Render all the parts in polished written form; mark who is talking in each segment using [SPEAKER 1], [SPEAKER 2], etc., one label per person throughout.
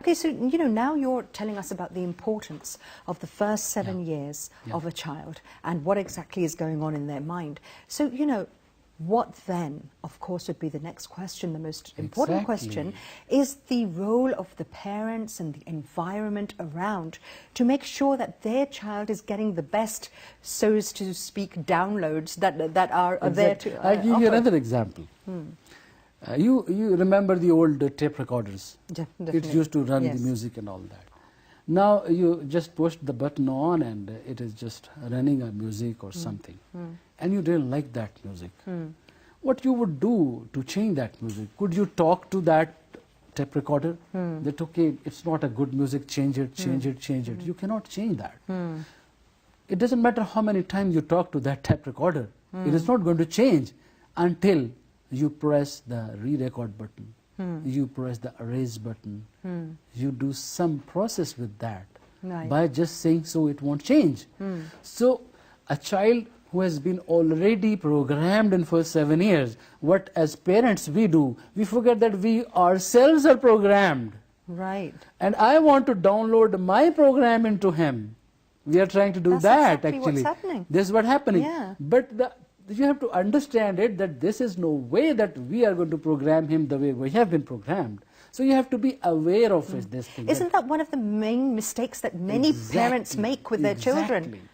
[SPEAKER 1] Okay, so, you know, now you're telling us about the importance of the first 7 years of a child and what exactly is going on in their mind. So, you know, what then, of course, would be the next question, the most important question, is the role of the parents and the environment around to make sure that their child is getting the best, so to speak, downloads that are there to
[SPEAKER 2] I'll give you another example. You remember the old tape recorders?
[SPEAKER 1] Definitely.
[SPEAKER 2] It used to run the music and all that. Now you just push the button on and it is just running a music or something. And you didn't like that music. What you would do to change that music? Could you talk to that tape recorder? That, okay, it's not a good music, change it, change it, change it. You cannot change that. It doesn't matter how many times you talk to that tape recorder. It is not going to change until you press the re-record button. You press the erase button. You do some process with that. By just saying so, it won't change. So a child who has been already programmed in first 7 years, what as parents we do, we forget that we ourselves are programmed.
[SPEAKER 1] Right.
[SPEAKER 2] And I want to download my program into him. We are trying to do that
[SPEAKER 1] exactly
[SPEAKER 2] actually.
[SPEAKER 1] What's happening.
[SPEAKER 2] This is what's happening. But you have to understand it that this is no way that we are going to program him the way we have been programmed. So you have to be aware of this thing.
[SPEAKER 1] Isn't that one of the main mistakes that many parents make with their children?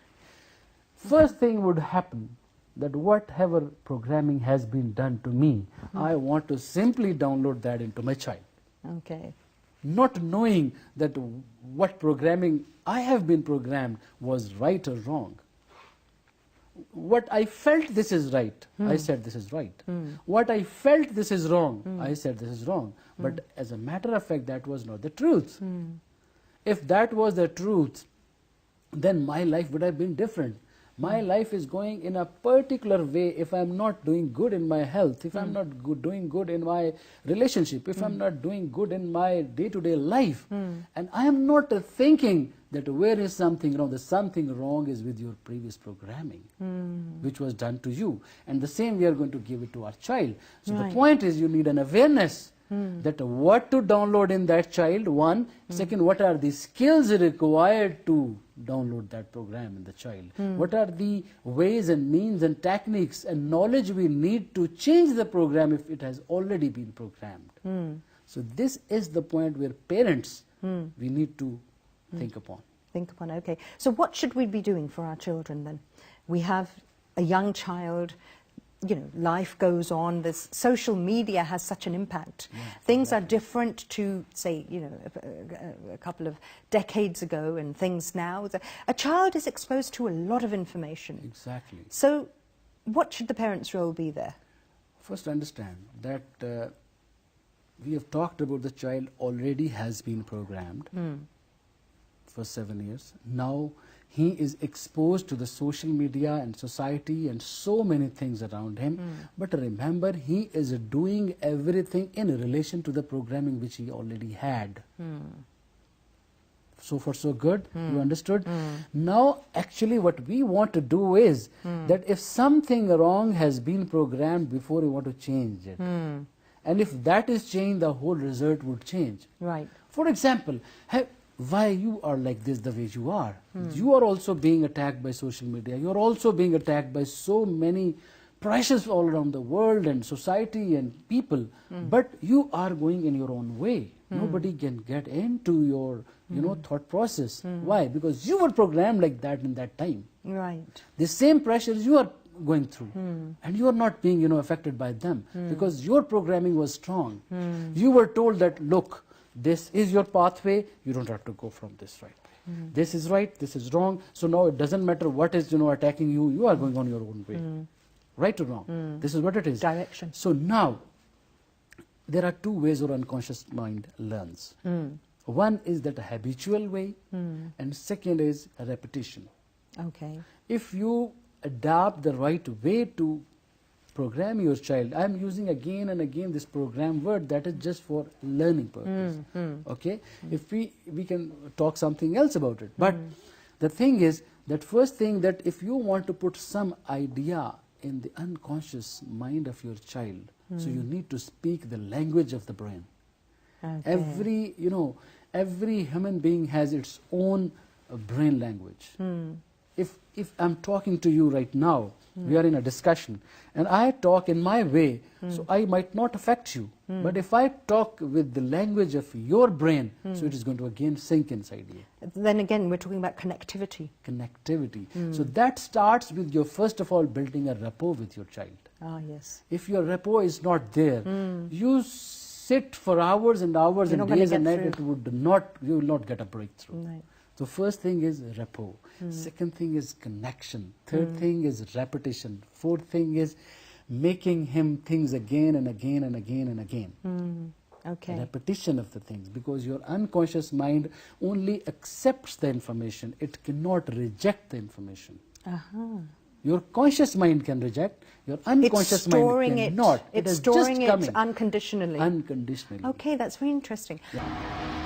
[SPEAKER 2] First thing would happen that whatever programming has been done to me, I want to simply download that into my child.
[SPEAKER 1] Okay.
[SPEAKER 2] Not knowing that what programming I have been programmed was right or wrong. What I felt this is right, I said this is right. What I felt this is wrong, I said this is wrong. But as a matter of fact, that was not the truth. If that was the truth, then my life would have been different. My life is going in a particular way if I'm not doing good in my health, if I'm not doing good in my relationship, if I'm not doing good in my day-to-day life. And I am not thinking that where is something wrong. The something wrong is with your previous programming, which was done to you. And the same we are going to give it to our child. So the point is you need an awareness that what to download in that child, one. Second, what are the skills required to download that program in the child? What are the ways and means and techniques and knowledge we need to change the program if it has already been programmed? So this is the point where parents, we need to think upon.
[SPEAKER 1] Okay. So what should we be doing for our children then? We have a young child, you know, life goes on, this social media has such an impact. Things are different to, say, you know, a couple of decades ago and things now. A child is exposed to a lot of information.
[SPEAKER 2] Exactly.
[SPEAKER 1] So what should the parents' role be there?
[SPEAKER 2] First understand that we have talked about the child already has been programmed for 7 years. Now he is exposed to the social media and society and so many things around him. But remember, he is doing everything in relation to the programming which he already had. So far so good, you understood? Now actually what we want to do is that if something wrong has been programmed before, we want to change it. And if that is changed, the whole result would change.
[SPEAKER 1] Right.
[SPEAKER 2] For example, why you are like this the way you are. You are also being attacked by social media. You are also being attacked by so many pressures all around the world and society and people. But you are going in your own way. Nobody can get into your thought process. Why? Because you were programmed like that in that time.
[SPEAKER 1] Right.
[SPEAKER 2] The same pressures you are going through and you are not being affected by them because your programming was strong. You were told that, look, this is your pathway, you don't have to go from this right way. This is right, this is wrong. So now it doesn't matter what is attacking you, you are going on your own way. Right or wrong? This is what it is.
[SPEAKER 1] Direction.
[SPEAKER 2] So now there are two ways our unconscious mind learns. One is that habitual way and second is a repetition.
[SPEAKER 1] Okay.
[SPEAKER 2] If you adopt the right way to program your child, I am using again and again this program word that is just for learning purpose. Okay? If we can talk something else about it. But the thing is that first thing that if you want to put some idea in the unconscious mind of your child, so you need to speak the language of the brain.
[SPEAKER 1] Okay.
[SPEAKER 2] every human being has its own brain language. If I'm talking to you right now, we are in a discussion, and I talk in my way, so I might not affect you. But if I talk with the language of your brain, so it is going to again sink inside you.
[SPEAKER 1] Then again, we're talking about connectivity.
[SPEAKER 2] Connectivity. So that starts with your, first of all, building a rapport with your child.
[SPEAKER 1] Ah, yes.
[SPEAKER 2] If your rapport is not there, you sit for hours and hours and days and nights, you will not get a breakthrough.
[SPEAKER 1] Right.
[SPEAKER 2] So first thing is rapport. Second thing is connection. Third thing is repetition. Fourth thing is making him things again and again and again and again.
[SPEAKER 1] Okay.
[SPEAKER 2] Repetition of the things, because your unconscious mind only accepts the information. It cannot reject the information. Your conscious mind can reject, your unconscious mind cannot.
[SPEAKER 1] It's storing it unconditionally.
[SPEAKER 2] Unconditionally.
[SPEAKER 1] Okay, that's very interesting.
[SPEAKER 2] Yeah.